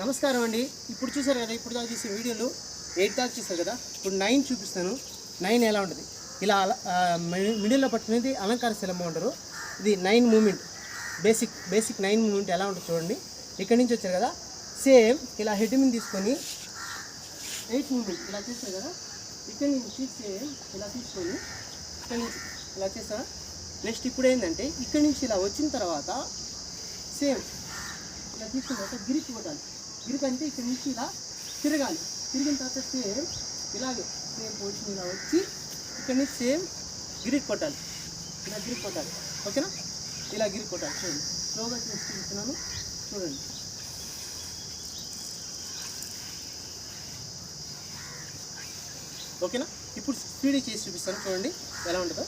నమస్కారం అండి. ఇప్పుడు చూసారు కదా, ఇప్పుడు దాకా చూసే వీడియోలు 8 దాకా చూసారు కదా. ఇప్పుడు 9 చూపిస్తాను. 9 ఎలా ఉంటుంది, ఇలా మిడిల్లో పట్టుకునేది అలంకార శిలంబం అంటారు. ఇది 9 మూమెంట్, బేసిక్ 9 మూమెంట్ ఎలా ఉంటుంది చూడండి. ఇక్కడి నుంచి వచ్చారు కదా, సేమ్ ఇలా హెడ్ మీద తీసుకొని 8 మూమెంట్ ఇలా చేస్తారు కదా. ఇక్కడి నుంచి సేమ్ ఇలా తీసుకొని ఇక్కడి నుంచి ఇలా చేస్తారా. నెక్స్ట్ ఇప్పుడు ఏంటంటే ఇక్కడి నుంచి ఇలా వచ్చిన తర్వాత సేమ్ ఇలా తీసుకున్న తర్వాత గిరికి కొట్టాలి. గిరికి అంటే ఇక్కడ నుంచి ఇలా తిరగాలి. తిరిగిన తర్వాత సేమ్ ఇలాగే సేమ్ పొజిషన్ ఇలా వచ్చి ఇక్కడ నుంచి సేమ్ గిరికి కొట్టాలి. ఇలా గిరికి కొట్టాలి, ఓకేనా? ఇలా గిరికి కొట్టాలి. చూడండి, స్లోగా చేసి చూపిస్తున్నాను, చూడండి. ఓకేనా? ఇప్పుడు స్పీడ్ చేసి చూపిస్తాను, చూడండి ఎలా ఉంటుందో.